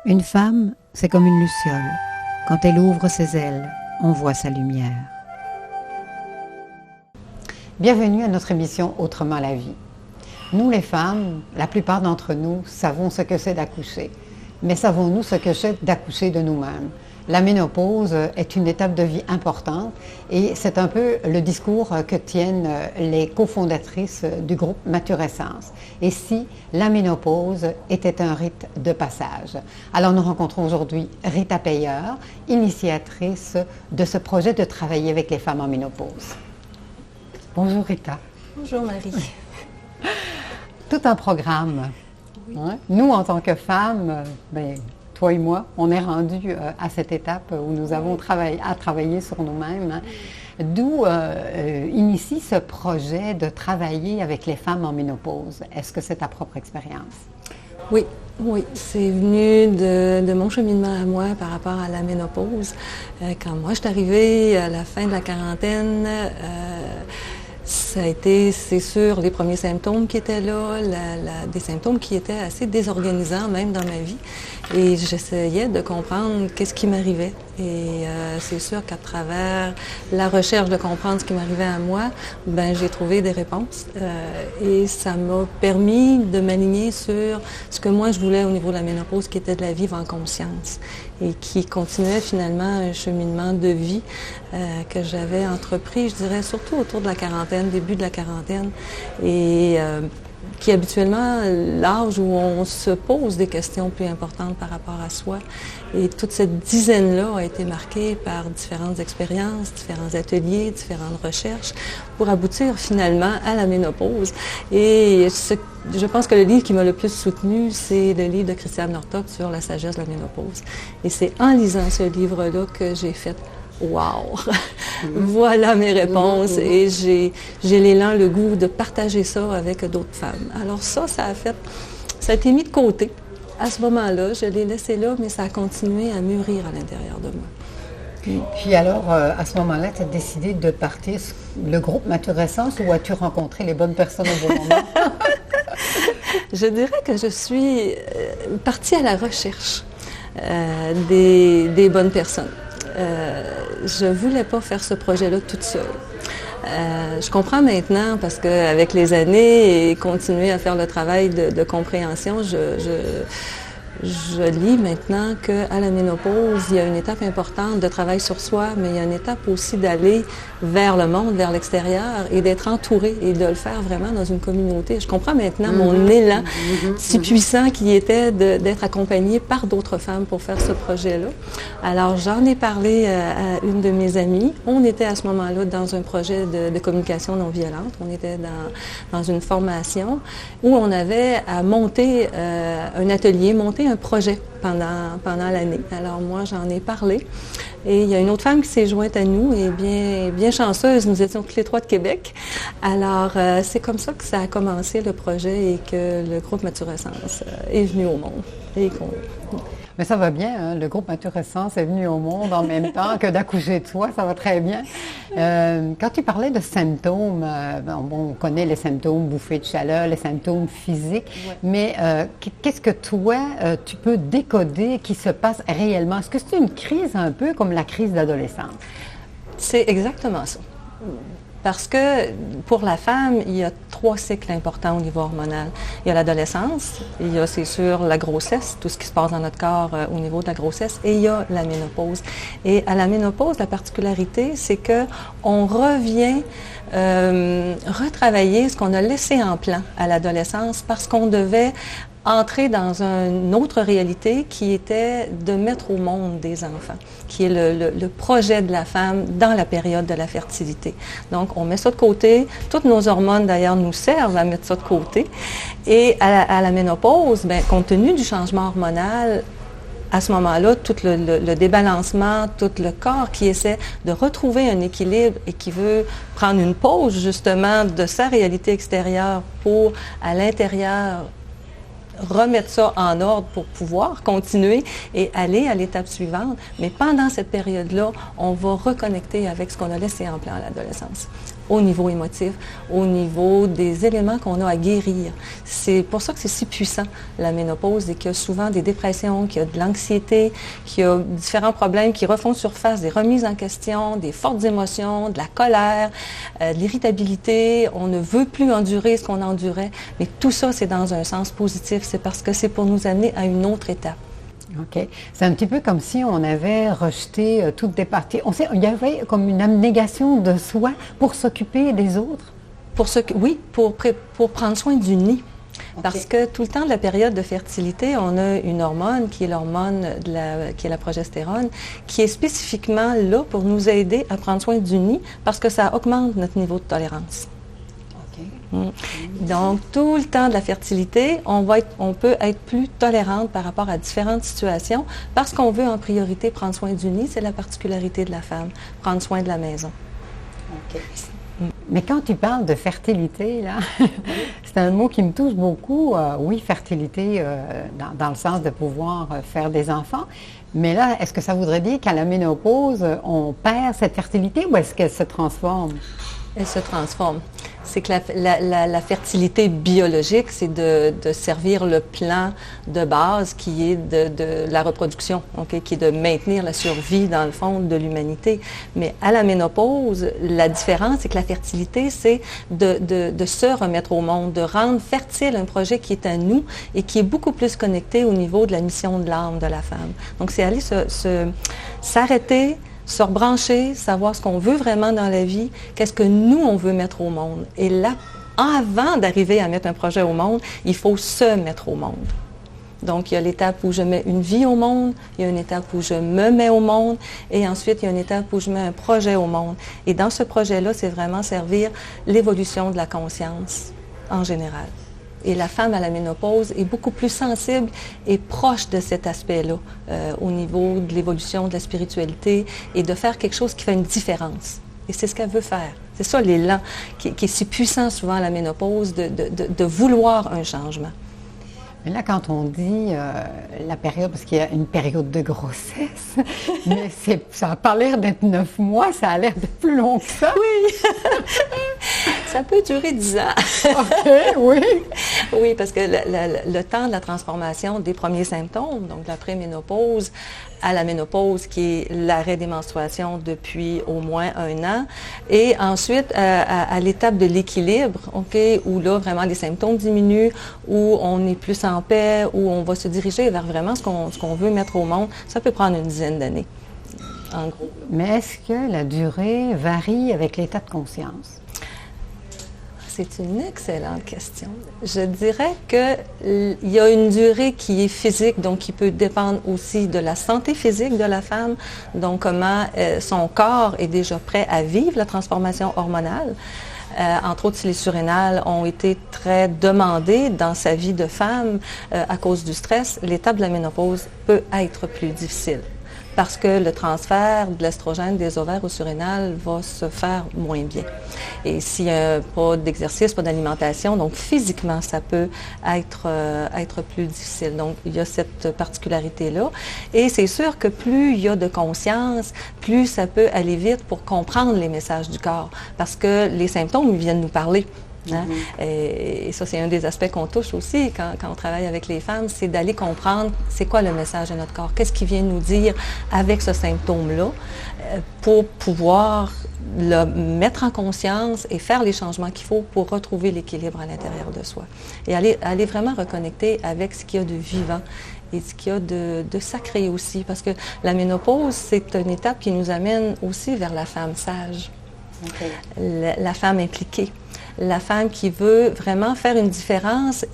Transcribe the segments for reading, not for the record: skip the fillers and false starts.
Une femme, c'est comme une luciole. Quand elle ouvre ses ailes, on voit sa lumière. Bienvenue à notre émission Autrement la vie. Nous les femmes, la plupart d'entre nous, savons ce que c'est d'accoucher. Mais savons-nous ce que c'est d'accoucher de nous-mêmes? La ménopause est une étape de vie importante et c'est un peu le discours que tiennent les cofondatrices du groupe Maturescence. Et si la ménopause était un rite de passage? Alors nous rencontrons aujourd'hui Rita Peyer, initiatrice de ce projet de travailler avec les femmes en ménopause. Bonjour Rita. Bonjour Marie. Tout un programme. Oui. Hein? Nous, en tant que femmes, toi et moi, on est rendus à cette étape où nous avons travaillé sur nous-mêmes. Hein? D'où initie ce projet de travailler avec les femmes en ménopause. Est-ce que c'est ta propre expérience? Oui, c'est venu de mon cheminement à moi par rapport à la ménopause. Quand moi, je suis arrivée à la fin de la quarantaine, ça a été, c'est sûr, les premiers symptômes qui étaient là, des symptômes qui étaient assez désorganisants même dans ma vie. Et j'essayais de comprendre qu'est-ce qui m'arrivait. Et c'est sûr qu'à travers la recherche de comprendre ce qui m'arrivait à moi, j'ai trouvé des réponses. Et ça m'a permis de m'aligner sur ce que moi je voulais au niveau de la ménopause, qui était de la vivre en conscience. Et qui continuait finalement un cheminement de vie que j'avais entrepris, je dirais, surtout autour de la quarantaine, début de la quarantaine. Et qui est habituellement l'âge où on se pose des questions plus importantes par rapport à soi. Et toute cette dizaine-là a été marquée par différentes expériences, différents ateliers, différentes recherches pour aboutir finalement à la ménopause. Et je pense que le livre qui m'a le plus soutenue, c'est le livre de Christiane Northoff sur la sagesse de la ménopause. Et c'est en lisant ce livre-là que j'ai fait wow! Voilà mes réponses et j'ai l'élan, le goût de partager ça avec d'autres femmes. Alors ça a été mis de côté. À ce moment-là, je l'ai laissé là, mais ça a continué à mûrir à l'intérieur de moi. Puis alors, à ce moment-là, tu as décidé de partir le groupe Maturescence ou as-tu rencontré les bonnes personnes au bon moment? Je dirais que je suis partie à la recherche des bonnes personnes. Je ne voulais pas faire ce projet-là toute seule. Je comprends maintenant parce qu'avec les années et continuer à faire le travail de compréhension, je lis maintenant qu'à la ménopause, il y a une étape importante de travail sur soi, mais il y a une étape aussi d'aller vers le monde, vers l'extérieur et d'être entouré et de le faire vraiment dans une communauté. Je comprends maintenant mon élan si puissant qui était d'être accompagnée par d'autres femmes pour faire ce projet-là. Alors, j'en ai parlé à une de mes amies. On était à ce moment-là dans un projet de communication non violente. On était dans une formation où on avait à monter un atelier, monter un projet pendant l'année. Alors moi, j'en ai parlé. Et il y a une autre femme qui s'est jointe à nous et bien chanceuse, nous étions toutes les trois de Québec. Alors, c'est comme ça que ça a commencé le projet et que le groupe Maturescence est venu au monde. Mais ça va bien, hein? Le groupe Maturescence est venu au monde en même temps que d'accoucher de toi, ça va très bien. Quand tu parlais de symptômes, on connaît les symptômes, bouffées de chaleur, les symptômes physiques, mais qu'est-ce que toi, tu peux décoder qui se passe réellement? Est-ce que c'est une crise un peu comme la crise d'adolescence? C'est exactement ça. Parce que pour la femme, il y a 3 cycles importants au niveau hormonal. Il y a l'adolescence, il y a, c'est sûr, la grossesse, tout ce qui se passe dans notre corps au niveau de la grossesse, et il y a la ménopause. Et à la ménopause, la particularité, c'est qu'on revient retravailler ce qu'on a laissé en plan à l'adolescence parce qu'on devait entrer dans une autre réalité qui était de mettre au monde des enfants, qui est le projet de la femme dans la période de la fertilité. Donc, on met ça de côté. Toutes nos hormones, d'ailleurs, nous servent à mettre ça de côté. Et à la ménopause, compte tenu du changement hormonal, à ce moment-là, tout le débalancement, tout le corps qui essaie de retrouver un équilibre et qui veut prendre une pause, justement, de sa réalité extérieure pour, à l'intérieur, remettre ça en ordre pour pouvoir continuer et aller à l'étape suivante. Mais pendant cette période-là, on va reconnecter avec ce qu'on a laissé en plan à l'adolescence. au niveau émotif, au niveau des éléments qu'on a à guérir. C'est pour ça que c'est si puissant, la ménopause, et qu'il y a souvent des dépressions, qu'il y a de l'anxiété, qu'il y a différents problèmes qui refont surface, des remises en question, des fortes émotions, de la colère, de l'irritabilité. On ne veut plus endurer ce qu'on endurait, mais tout ça, c'est dans un sens positif. C'est parce que c'est pour nous amener à une autre étape. OK. C'est un petit peu comme si on avait rejeté toutes des parties. Il y avait comme une abnégation de soi pour s'occuper des autres? Oui, pour prendre soin du nid. Okay. Parce que tout le temps de la période de fertilité, on a une hormone qui est l'hormone qui est la progestérone, qui est spécifiquement là pour nous aider à prendre soin du nid parce que ça augmente notre niveau de tolérance. Donc, tout le temps de la fertilité, on peut être plus tolérante par rapport à différentes situations parce qu'on veut en priorité prendre soin du nid, c'est la particularité de la femme, prendre soin de la maison. OK. Mais quand tu parles de fertilité, là, c'est un mot qui me touche beaucoup. Oui, fertilité dans le sens de pouvoir faire des enfants. Mais là, est-ce que ça voudrait dire qu'à la ménopause, on perd cette fertilité ou est-ce qu'elle se transforme? Elle se transforme. C'est que la fertilité biologique, c'est de servir le plan de base qui est de la reproduction, okay, qui est de maintenir la survie, dans le fond, de l'humanité. Mais à la ménopause, la différence, c'est que la fertilité, c'est de se remettre au monde, de rendre fertile un projet qui est à nous et qui est beaucoup plus connecté au niveau de la mission de l'âme de la femme. Donc, c'est aller s'arrêter, se rebrancher, savoir ce qu'on veut vraiment dans la vie, qu'est-ce que nous, on veut mettre au monde. Et là, avant d'arriver à mettre un projet au monde, il faut se mettre au monde. Donc, il y a l'étape où je mets une vie au monde, il y a une étape où je me mets au monde, et ensuite, il y a une étape où je mets un projet au monde. Et dans ce projet-là, c'est vraiment servir l'évolution de la conscience en général. Et la femme à la ménopause est beaucoup plus sensible et proche de cet aspect-là au niveau de l'évolution de la spiritualité et de faire quelque chose qui fait une différence. Et c'est ce qu'elle veut faire. C'est ça l'élan qui est si puissant souvent à la ménopause, de vouloir un changement. Mais là, quand on dit la période, parce qu'il y a une période de grossesse, mais ça n'a pas l'air d'être 9 mois, ça a l'air d'être plus long que ça. Oui! Ça peut durer 10 ans. OK, oui. Oui, parce que le temps de la transformation des premiers symptômes, donc la préménopause à la ménopause, qui est l'arrêt des menstruations depuis au moins 1 an, et ensuite à l'étape de l'équilibre, okay, où là, vraiment, les symptômes diminuent, où on est plus en paix, où on va se diriger vers vraiment ce qu'on veut mettre au monde. Ça peut prendre une dizaine d'années, en gros. Mais est-ce que la durée varie avec l'état de conscience? C'est une excellente question. Je dirais qu'il y a une durée qui est physique, donc qui peut dépendre aussi de la santé physique de la femme, donc comment son corps est déjà prêt à vivre la transformation hormonale. Entre autres, si les surrénales ont été très demandées dans sa vie de femme à cause du stress, l'étape de la ménopause peut être plus difficile, parce que le transfert de l'estrogène des ovaires aux surrénales va se faire moins bien. Et s'il n'y a pas d'exercice, pas d'alimentation, donc physiquement, ça peut être plus difficile. Donc, il y a cette particularité-là. Et c'est sûr que plus il y a de conscience, plus ça peut aller vite pour comprendre les messages du corps, parce que les symptômes, ils viennent nous parler. Hein? Et ça, c'est un des aspects qu'on touche aussi quand on travaille avec les femmes, c'est d'aller comprendre c'est quoi le message de notre corps, qu'est-ce qui vient nous dire avec ce symptôme-là pour pouvoir le mettre en conscience et faire les changements qu'il faut pour retrouver l'équilibre à l'intérieur de soi. Et aller vraiment reconnecter avec ce qu'il y a de vivant et ce qu'il y a de sacré aussi, parce que la ménopause, c'est une étape qui nous amène aussi vers la femme sage, okay. La femme impliquée. La femme qui veut vraiment faire une différence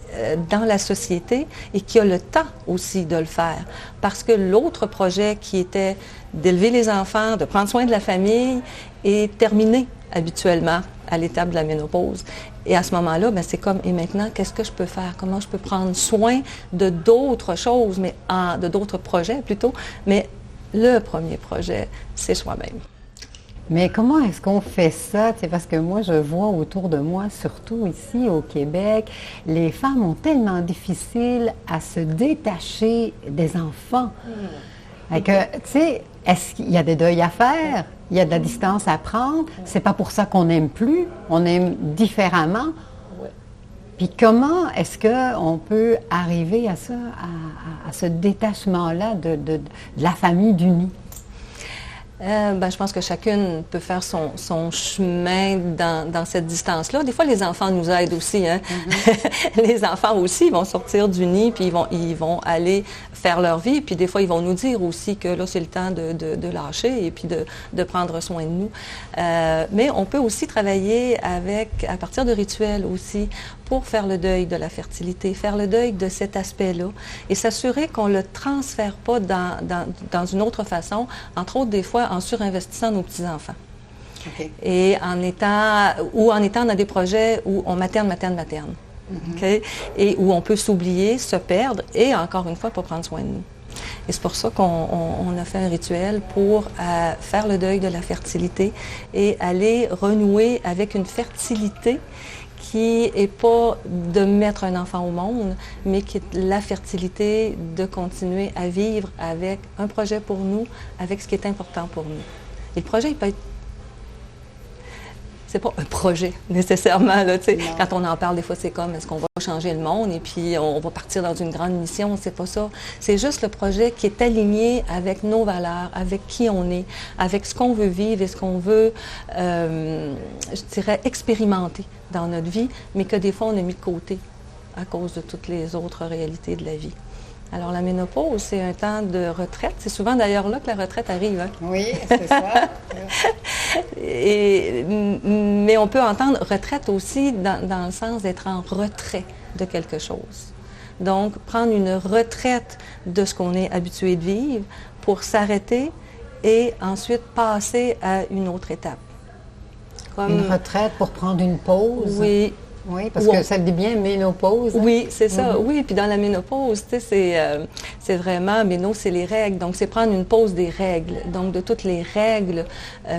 dans la société et qui a le temps aussi de le faire. Parce que l'autre projet qui était d'élever les enfants, de prendre soin de la famille, est terminé habituellement à l'étape de la ménopause. Et à ce moment-là, bien, c'est comme, et maintenant, qu'est-ce que je peux faire? Comment je peux prendre soin de d'autres choses, de d'autres projets plutôt, mais le premier projet, c'est soi-même. Mais comment est-ce qu'on fait ça? C'est parce que moi, je vois autour de moi, surtout ici au Québec, les femmes ont tellement difficile à se détacher des enfants. Tu sais, est-ce qu'il y a des deuils à faire? il y a de la distance à prendre. C'est pas pour ça qu'on n'aime plus, on aime différemment. Oui. Puis comment est-ce qu'on peut arriver à ça, à ce détachement-là de la famille d'unis? Je pense que chacune peut faire son chemin dans cette distance-là. Des fois, les enfants nous aident aussi. Hein? Les enfants aussi vont sortir du nid, puis ils vont aller faire leur vie. Puis des fois, ils vont nous dire aussi que là, c'est le temps de lâcher et puis de prendre soin de nous. Mais on peut aussi travailler à partir de rituels aussi, pour faire le deuil de la fertilité, faire le deuil de cet aspect-là et s'assurer qu'on ne le transfère pas dans une autre façon, entre autres des fois en surinvestissant nos petits-enfants. Okay. Et en étant dans des projets où on materne. Okay? Et où on peut s'oublier, se perdre et encore une fois, pas prendre soin de nous. Et c'est pour ça qu'on a fait un rituel pour faire le deuil de la fertilité et aller renouer avec une fertilité qui n'est pas de mettre un enfant au monde, mais qui est la fertilité de continuer à vivre avec un projet pour nous, avec ce qui est important pour nous. Et le projet, il peut être... C'est pas un projet, nécessairement. Là, quand on en parle, des fois, c'est comme, est-ce qu'on va changer le monde et puis on va partir dans une grande mission? C'est pas ça. C'est juste le projet qui est aligné avec nos valeurs, avec qui on est, avec ce qu'on veut vivre et ce qu'on veut, je dirais, expérimenter dans notre vie, mais que des fois, on a mis de côté à cause de toutes les autres réalités de la vie. Alors, la ménopause, c'est un temps de retraite. C'est souvent d'ailleurs là que la retraite arrive. Hein? Oui, c'est ça. Mais on peut entendre retraite aussi dans le sens d'être en retrait de quelque chose. Donc, prendre une retraite de ce qu'on est habitué de vivre pour s'arrêter et ensuite passer à une autre étape. Une retraite pour prendre une pause? Oui. Oui, parce que ça dit bien ménopause. Hein? Oui, c'est ça. Oui, puis dans la ménopause, tu sais, c'est vraiment, méno, c'est les règles. Donc, c'est prendre une pause des règles. Donc, de toutes les règles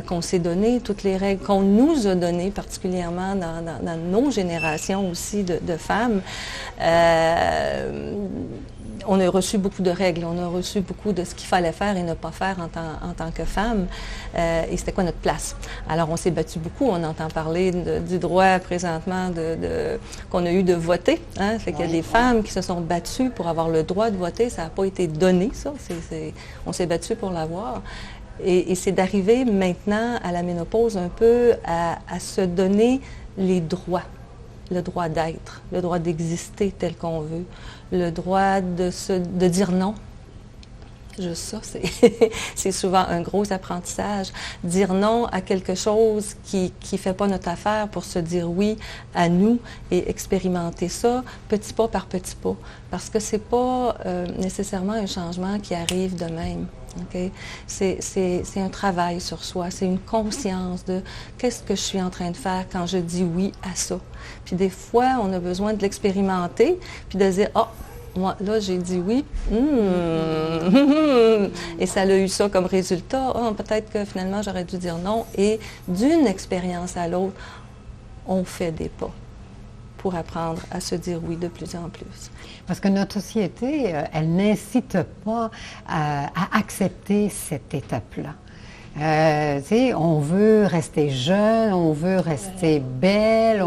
qu'on s'est données, toutes les règles qu'on nous a données, particulièrement dans nos générations aussi de femmes. On a reçu beaucoup de règles, on a reçu beaucoup de ce qu'il fallait faire et ne pas faire en tant que femme. Et c'était quoi notre place? Alors, on s'est battu beaucoup. On entend parler du droit présentement qu'on a eu de voter. Hein? Fait qu'il y a des femmes qui se sont battues pour avoir le droit de voter. Ça n'a pas été donné, ça. On s'est battu pour l'avoir. Et c'est d'arriver maintenant à la ménopause un peu à se donner les droits. Le droit d'être, le droit d'exister tel qu'on veut, le droit de dire non. Juste ça, c'est souvent un gros apprentissage. Dire non à quelque chose qui ne fait pas notre affaire pour se dire oui à nous et expérimenter ça petit pas par petit pas. Parce que ce n'est pas nécessairement un changement qui arrive de même. Okay? C'est un travail sur soi, c'est une conscience de qu'est-ce que je suis en train de faire quand je dis oui à ça. Puis des fois, on a besoin de l'expérimenter, puis de dire « Ah, moi, là, j'ai dit oui. Et ça a eu ça comme résultat. Ah, peut-être que finalement, j'aurais dû dire non. » Et d'une expérience à l'autre, on fait des pas pour apprendre à se dire oui de plus en plus. Parce que notre société, elle n'incite pas à accepter cette étape-là. On veut rester jeune, on veut rester belle,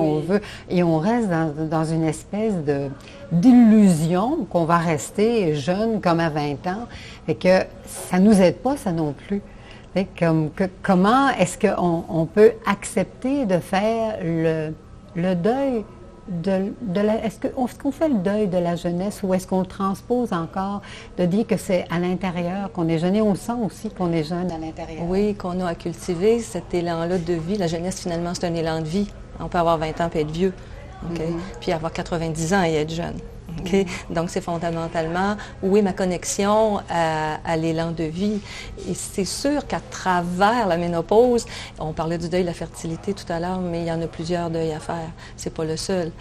et on reste dans une espèce d'illusion qu'on va rester jeune comme à 20 ans, et que ça nous aide pas, ça non plus. Comment est-ce qu'on peut accepter de faire le deuil est-ce qu'on fait le deuil de la jeunesse ou est-ce qu'on transpose encore de dire que c'est à l'intérieur qu'on est jeune et on sent aussi qu'on est jeune à l'intérieur? Oui, qu'on a à cultiver cet élan-là de vie. La jeunesse, finalement, c'est un élan de vie. On peut avoir 20 ans et être vieux, okay? Puis avoir 90 ans et être jeune. Okay? Donc, c'est fondamentalement où est ma connexion à l'élan de vie. Et c'est sûr qu'à travers la ménopause, on parlait du deuil de la fertilité tout à l'heure, mais il y en a plusieurs deuils à faire. C'est pas le seul.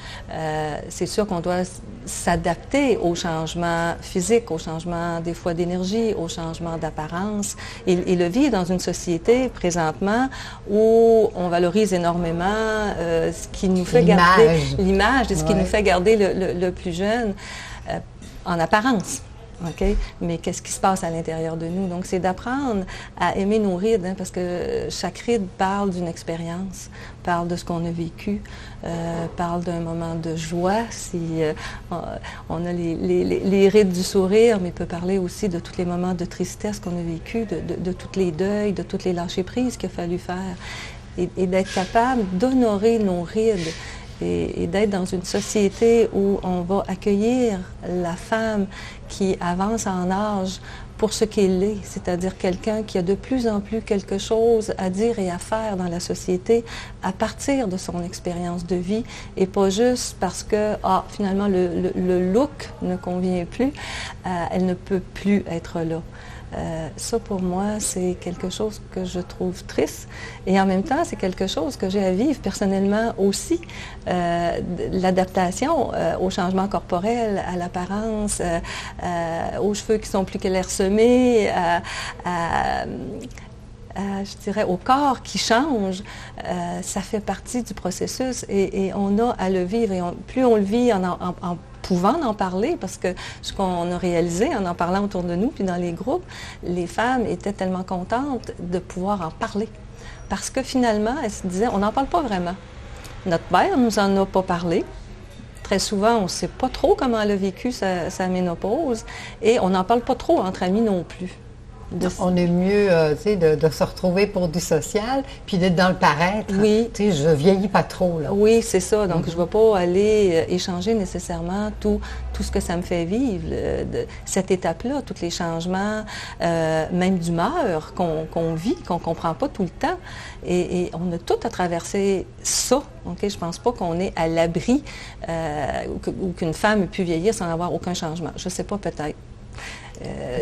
C'est sûr qu'on doit s'adapter aux changements physiques, aux changements des fois d'énergie, aux changements d'apparence. Et le vivre dans une société présentement où on valorise énormément ce qui nous fait garder l'image, ce qui nous fait garder le plus jeune. En apparence. OK? Mais qu'est-ce qui se passe à l'intérieur de nous? Donc, c'est d'apprendre à aimer nos rides, hein, parce que chaque ride parle d'une expérience, parle de ce qu'on a vécu, parle d'un moment de joie. Si on a les rides du sourire, mais peut parler aussi de tous les moments de tristesse qu'on a vécu, de tous les deuils, de toutes les lâcher-prises qu'il a fallu faire. Et d'être capable d'honorer nos rides. Et d'être dans une société où on va accueillir la femme qui avance en âge pour ce qu'elle est, c'est-à-dire quelqu'un qui a de plus en plus quelque chose à dire et à faire dans la société à partir de son expérience de vie et pas juste parce que finalement le look ne convient plus, elle ne peut plus être là. Ça, pour moi, c'est quelque chose que je trouve triste. Et en même temps, c'est quelque chose que j'ai à vivre personnellement aussi. L'adaptation au changement corporel, à l'apparence, aux cheveux qui sont plus clairsemés, je dirais, au corps qui change, ça fait partie du processus et on a à le vivre. Et plus on le vit en pouvant en parler, parce que ce qu'on a réalisé en parlant autour de nous, puis dans les groupes, les femmes étaient tellement contentes de pouvoir en parler. Parce que finalement, elles se disaient, on n'en parle pas vraiment. Notre mère ne nous en a pas parlé. Très souvent, on ne sait pas trop comment elle a vécu sa ménopause et on n'en parle pas trop entre amis non plus. On est mieux de se retrouver pour du social, puis d'être dans le paraître. Oui. Je vieillis pas trop. Là. Oui, c'est ça. Donc, je ne vais pas aller échanger nécessairement tout ce que ça me fait vivre, cette étape-là, tous les changements, même d'humeur qu'on vit, qu'on ne comprend pas tout le temps. Et on a tout à traverser ça. Okay? Je ne pense pas qu'on est à l'abri ou qu'une femme ait pu vieillir sans avoir aucun changement. Je ne sais pas, peut-être.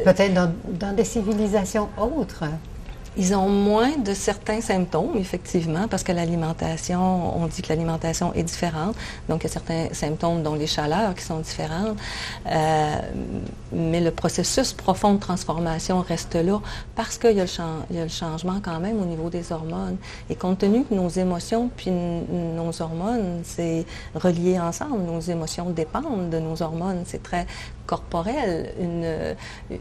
Peut-être dans des civilisations autres. Ils ont moins de certains symptômes, effectivement, parce que l'alimentation, on dit que l'alimentation est différente. Donc, il y a certains symptômes, dont les chaleurs, qui sont différentes. Mais le processus profond de transformation reste là parce qu'il y a le changement quand même au niveau des hormones. Et compte tenu que nos émotions puis nos hormones, c'est relié ensemble. Nos émotions dépendent de nos hormones. C'est très corporel,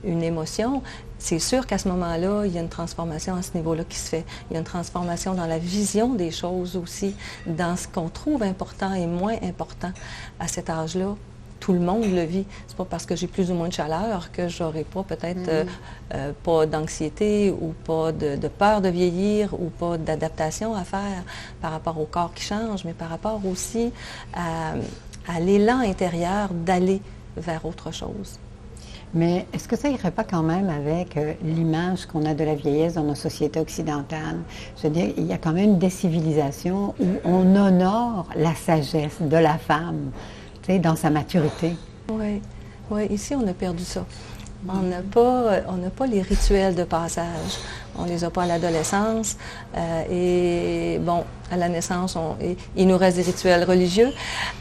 une émotion. C'est sûr qu'à ce moment-là, il y a une transformation à ce niveau-là qui se fait. Il y a une transformation dans la vision des choses aussi, dans ce qu'on trouve important et moins important à cet âge-là. Tout le monde le vit. C'est pas parce que j'ai plus ou moins de chaleur que j'aurai pas peut-être pas d'anxiété ou pas de peur de vieillir ou pas d'adaptation à faire par rapport au corps qui change, mais par rapport aussi à l'élan intérieur d'aller vers autre chose. Mais est-ce que ça irait pas quand même avec l'image qu'on a de la vieillesse dans nos sociétés occidentales? Je veux dire, il y a quand même des civilisations où on honore la sagesse de la femme, tu sais, dans sa maturité. Oui, oui, ici on a perdu ça. On n'a pas les rituels de passage. On les a pas à l'adolescence. Et bon, à la naissance, il nous reste des rituels religieux.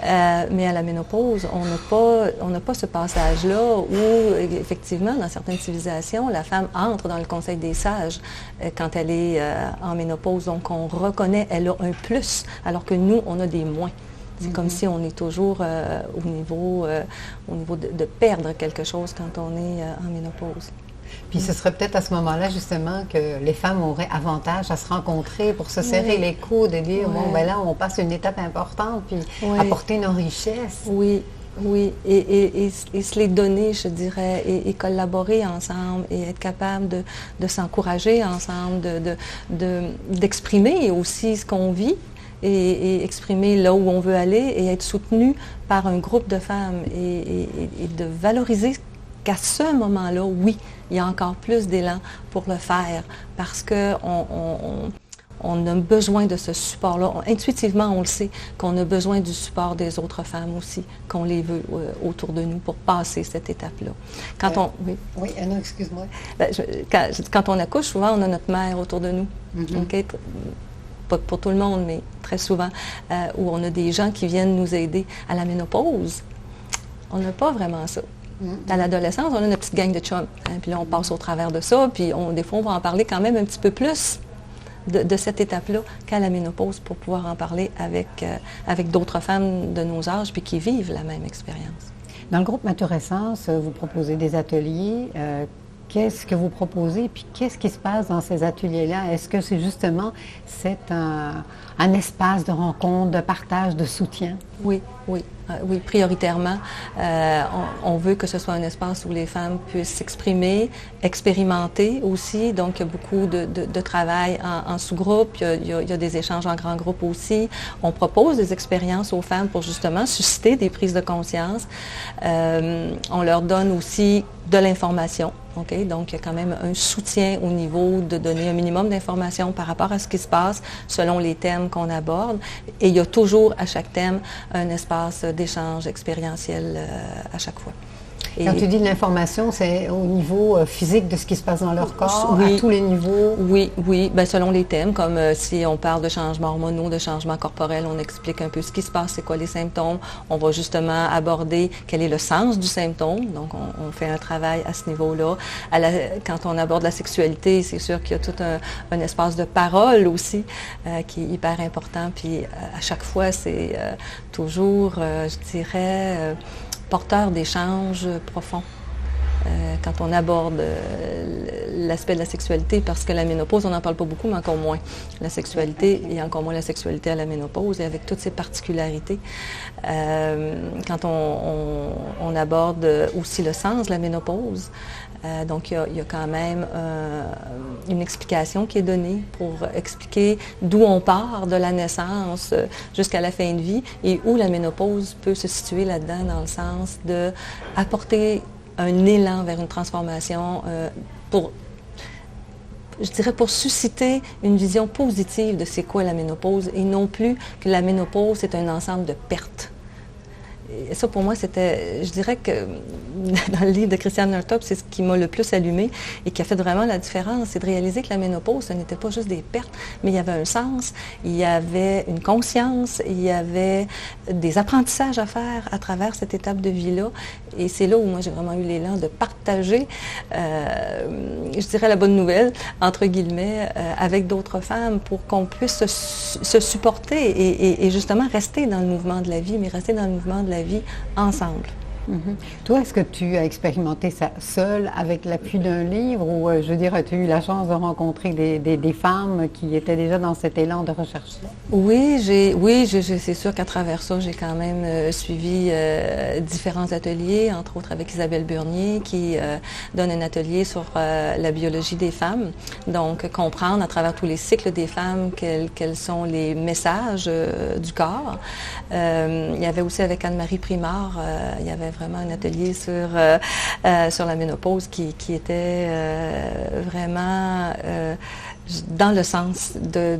Mais à la ménopause, on n'a pas ce passage-là où, effectivement, dans certaines civilisations, la femme entre dans le conseil des sages quand elle est en ménopause. Donc, on reconnaît, elle a un plus, alors que nous, on a des moins. C'est comme si on est toujours au niveau de perdre quelque chose quand on est en ménopause. Puis ce serait peut-être à ce moment-là, justement, que les femmes auraient avantage à se rencontrer pour se serrer les coudes et dire, bon, ben là, on passe une étape importante, puis apporter nos richesses. Oui, oui, et se les donner, je dirais, et collaborer ensemble et être capable de s'encourager ensemble, d'exprimer aussi ce qu'on vit. Et exprimer là où on veut aller et être soutenu par un groupe de femmes et de valoriser qu'à ce moment-là, oui, il y a encore plus d'élan pour le faire parce qu'on a besoin de ce support-là. Intuitivement, on le sait qu'on a besoin du support des autres femmes aussi, qu'on les veut autour de nous pour passer cette étape-là. Oui, non, excuse-moi. Quand on accouche, souvent, on a notre mère autour de nous. Okay? Pas pour tout le monde, mais très souvent, où on a des gens qui viennent nous aider. À la ménopause, on n'a pas vraiment ça. À l'adolescence, on a notre petite gang de chums. Hein, puis là, on passe au travers de ça, puis des fois, on va en parler quand même un petit peu plus de cette étape-là qu'à la ménopause pour pouvoir en parler avec d'autres femmes de nos âges puis qui vivent la même expérience. Dans le groupe Maturescence, vous proposez des ateliers. Qu'est-ce que vous proposez, puis qu'est-ce qui se passe dans ces ateliers-là? Est-ce que c'est justement un espace de rencontre, de partage, de soutien? Oui, prioritairement. On veut que ce soit un espace où les femmes puissent s'exprimer, expérimenter aussi. Donc, il y a beaucoup de travail en sous-groupe. Il y a des échanges en grand groupe aussi. On propose des expériences aux femmes pour justement susciter des prises de conscience. On leur donne aussi de l'information. Okay? Donc, il y a quand même un soutien au niveau de donner un minimum d'informations par rapport à ce qui se passe selon les thèmes qu'on aborde. Et il y a toujours à chaque thème un espace d'échange expérientiel à chaque fois. Quand tu dis de l'information, c'est au niveau physique de ce qui se passe dans leur corps, à tous les niveaux? Oui. Bien, selon les thèmes, comme si on parle de changements hormonaux, de changements corporels, on explique un peu ce qui se passe, c'est quoi les symptômes. On va justement aborder quel est le sens du symptôme. Donc, on fait un travail à ce niveau-là. Quand on aborde la sexualité, c'est sûr qu'il y a tout un espace de parole aussi qui est hyper important. Puis, à chaque fois, c'est toujours, je dirais, porteur d'échanges profonds quand on aborde l'aspect de la sexualité, parce que la ménopause, on n'en parle pas beaucoup, mais encore moins la sexualité, et encore moins la sexualité à la ménopause, et avec toutes ses particularités. Quand on aborde aussi le sens de la ménopause, donc il y a quand même une explication qui est donnée pour expliquer d'où on part de la naissance jusqu'à la fin de vie et où la ménopause peut se situer là-dedans, dans le sens de apporter un élan vers une transformation pour susciter une vision positive de c'est quoi la ménopause, et non plus que la ménopause c'est un ensemble de pertes. Et ça, pour moi, je dirais que dans le livre de Christiane Northrop, c'est ce qui m'a le plus allumé et qui a fait vraiment la différence, c'est de réaliser que la ménopause, ce n'était pas juste des pertes, mais il y avait un sens, il y avait une conscience, il y avait des apprentissages à faire à travers cette étape de vie-là. Et c'est là où moi, j'ai vraiment eu l'élan de partager, je dirais la bonne nouvelle, entre guillemets, avec d'autres femmes pour qu'on puisse se supporter et justement rester dans le mouvement de la vie, mais rester dans le mouvement de la vie ensemble. Mm-hmm. Toi, est-ce que tu as expérimenté ça seule avec l'appui d'un livre, ou je veux dire, as-tu eu la chance de rencontrer des femmes qui étaient déjà dans cet élan de recherche-là? Oui, c'est sûr qu'à travers ça, j'ai quand même suivi différents ateliers, entre autres avec Isabelle Burnier, qui donne un atelier sur la biologie des femmes. Donc, comprendre à travers tous les cycles des femmes quels sont les messages du corps. Il y avait aussi avec Anne-Marie Primard, il y avait vraiment un atelier sur la ménopause qui était vraiment dans le sens de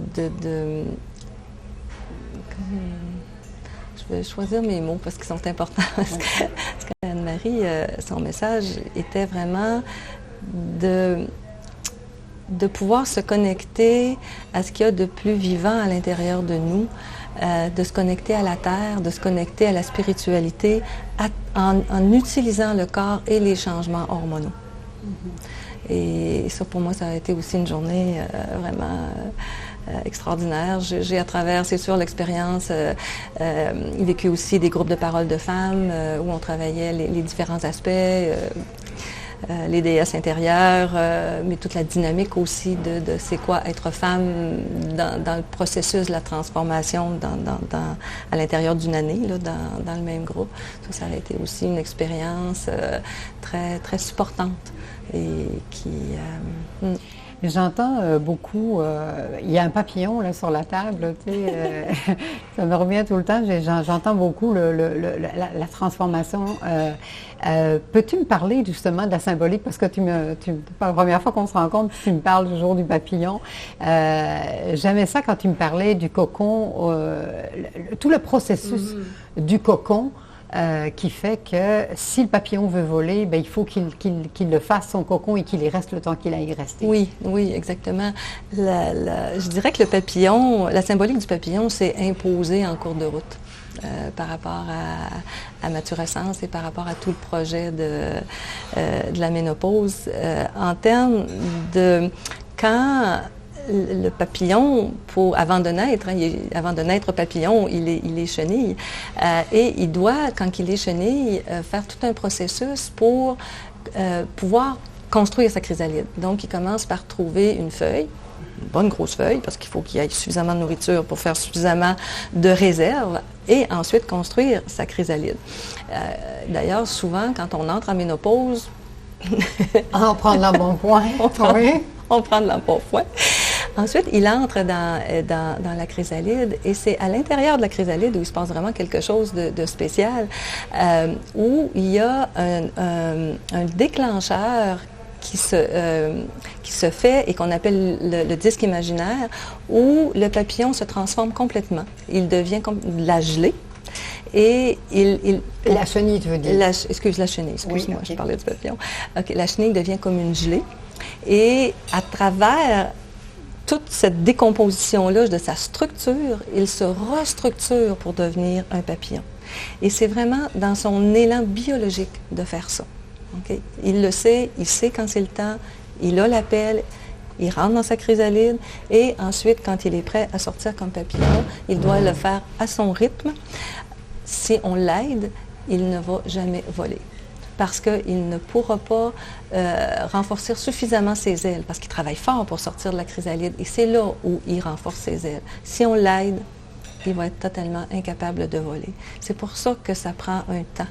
je vais choisir mes mots parce qu'ils sont importants. Parce qu'Anne-Marie, son message était vraiment de pouvoir se connecter à ce qu'il y a de plus vivant à l'intérieur de nous, de se connecter à la terre, de se connecter à la spiritualité en utilisant le corps et les changements hormonaux. Mm-hmm. Et ça, pour moi, ça a été aussi une journée vraiment extraordinaire. J'ai à travers, c'est sûr, l'expérience, vécu aussi des groupes de parole de femmes où on travaillait les différents aspects, les déesses intérieures, mais toute la dynamique aussi de c'est quoi être femme dans le processus de la transformation à l'intérieur d'une année, là, dans le même groupe. Ça a été aussi une expérience très, très supportante et qui... J'entends beaucoup, il y a un papillon là sur la table, tu sais, ça me revient tout le temps, j'entends beaucoup la transformation. Peux-tu me parler justement de la symbolique, parce que la première fois qu'on se rencontre, tu me parles toujours du papillon. J'aimais ça quand tu me parlais du cocon, tout le processus du cocon. Qui fait que si le papillon veut voler, bien, il faut qu'il le fasse, son cocon, et qu'il y reste le temps qu'il a y rester. Oui, exactement. Je dirais que le papillon, la symbolique du papillon, s'est imposée en cours de route par rapport à Maturescence et par rapport à tout le projet de la ménopause. En termes de quand le papillon, avant de naître, avant de naître papillon, il est chenille. Et il doit, quand il est chenille, faire tout un processus pour pouvoir construire sa chrysalide. Donc, il commence par trouver une feuille, une bonne grosse feuille, parce qu'il faut qu'il y ait suffisamment de nourriture pour faire suffisamment de réserve, et ensuite construire sa chrysalide. D'ailleurs, souvent, quand on entre en ménopause, on prend de l'embonpoint. On prend de l'embonpoint. Ensuite, il entre dans la chrysalide, et c'est à l'intérieur de la chrysalide où il se passe vraiment quelque chose de spécial, où il y a un déclencheur qui se fait et qu'on appelle le disque imaginaire, où le papillon se transforme complètement. Il devient comme de la gelée. Et la chenille, tu veux dire? La chenille, excuse-moi, oui, okay. Je parlais du papillon. Okay, la chenille devient comme une gelée. Et à travers toute cette décomposition-là de sa structure, il se restructure pour devenir un papillon. Et c'est vraiment dans son élan biologique de faire ça. Okay? Il le sait, il sait quand c'est le temps, il a l'appel, il rentre dans sa chrysalide, et ensuite, quand il est prêt à sortir comme papillon, il doit le faire à son rythme. Si on l'aide, il ne va jamais voler, parce qu'il ne pourra pas renforcer suffisamment ses ailes, parce qu'il travaille fort pour sortir de la chrysalide, et c'est là où il renforce ses ailes. Si on l'aide, il va être totalement incapable de voler. C'est pour ça que ça prend un temps.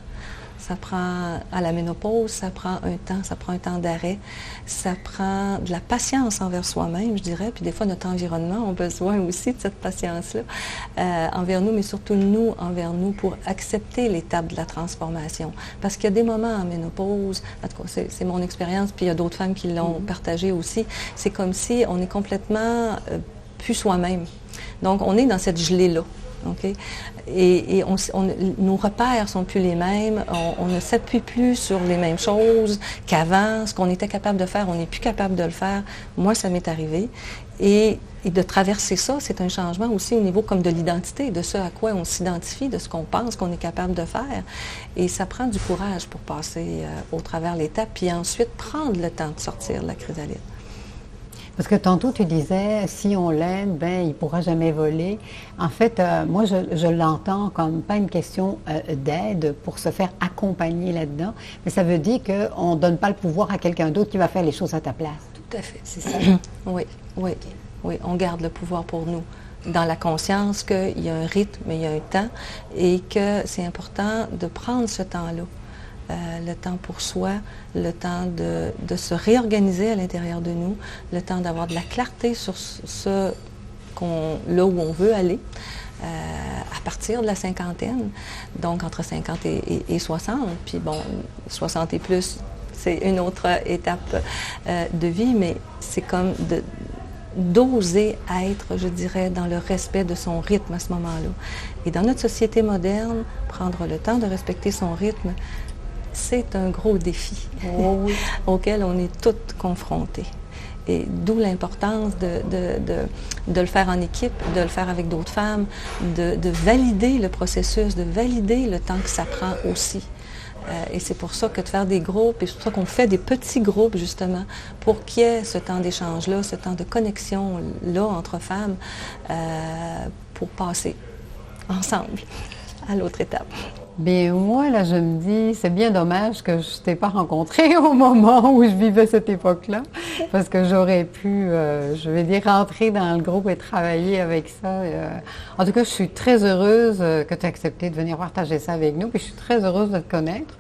Ça prend, à la ménopause, ça prend un temps d'arrêt, ça prend de la patience envers soi-même, je dirais, puis des fois notre environnement a besoin aussi de cette patience-là envers nous, mais surtout nous envers nous, pour accepter l'étape de la transformation. Parce qu'il y a des moments en ménopause, en tout cas c'est mon expérience, puis il y a d'autres femmes qui l'ont partagé aussi, c'est comme si on est complètement plus soi-même. Donc on est dans cette gelée-là. Okay? Et nos repères sont plus les mêmes, on ne s'appuie plus sur les mêmes choses qu'avant. Ce qu'on était capable de faire, on n'est plus capable de le faire. Moi, ça m'est arrivé. Et de traverser ça, c'est un changement aussi au niveau comme de l'identité, de ce à quoi on s'identifie, de ce qu'on pense qu'on est capable de faire. Et ça prend du courage pour passer au travers l'étape, puis ensuite prendre le temps de sortir de la chrysalide. Parce que tantôt, tu disais, si on l'aide, ben, il ne pourra jamais voler. En fait, moi, je l'entends comme pas une question d'aide pour se faire accompagner là-dedans, mais ça veut dire qu'on ne donne pas le pouvoir à quelqu'un d'autre qui va faire les choses à ta place. Tout à fait, c'est ça. Oui, on garde le pouvoir pour nous, dans la conscience qu'il y a un rythme, il y a un temps, et que c'est important de prendre ce temps-là. Le temps pour soi, le temps de se réorganiser à l'intérieur de nous, le temps d'avoir de la clarté sur là où on veut aller à partir de la cinquantaine, donc entre 50 et 60. Puis bon, 60 et plus, c'est une autre étape de vie, mais c'est comme d'oser être, je dirais, dans le respect de son rythme à ce moment-là. Et dans notre société moderne, prendre le temps de respecter son rythme, c'est un gros défi auquel on est toutes confrontées. Et d'où l'importance de le faire en équipe, de le faire avec d'autres femmes, de valider le processus, de valider le temps que ça prend aussi. Et c'est pour ça que de faire des groupes, et c'est pour ça qu'on fait des petits groupes justement, pour qu'il y ait ce temps d'échange-là, ce temps de connexion-là entre femmes, pour passer ensemble à l'autre étape. Bien, moi, là, je me dis, c'est bien dommage que je ne t'ai pas rencontré au moment où je vivais cette époque-là, parce que j'aurais pu, je vais dire, rentrer dans le groupe et travailler avec ça. En tout cas, je suis très heureuse que tu aies accepté de venir partager ça avec nous, puis je suis très heureuse de te connaître,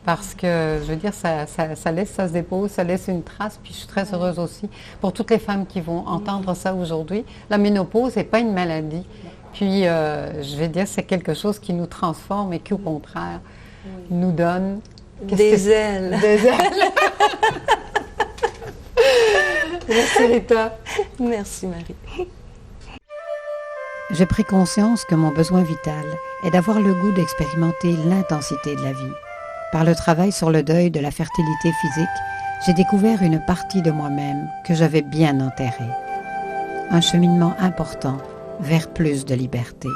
parce que, je veux dire, ça se dépose, ça laisse une trace, puis je suis très heureuse aussi pour toutes les femmes qui vont entendre ça aujourd'hui. La ménopause n'est pas une maladie. Puis, je vais dire, c'est quelque chose qui nous transforme et qui, au contraire, nous donne... Des ailes. Des ailes. Merci, Rita. Merci, Marie. J'ai pris conscience que mon besoin vital est d'avoir le goût d'expérimenter l'intensité de la vie. Par le travail sur le deuil de la fertilité physique, j'ai découvert une partie de moi-même que j'avais bien enterrée. Un cheminement important vers plus de liberté.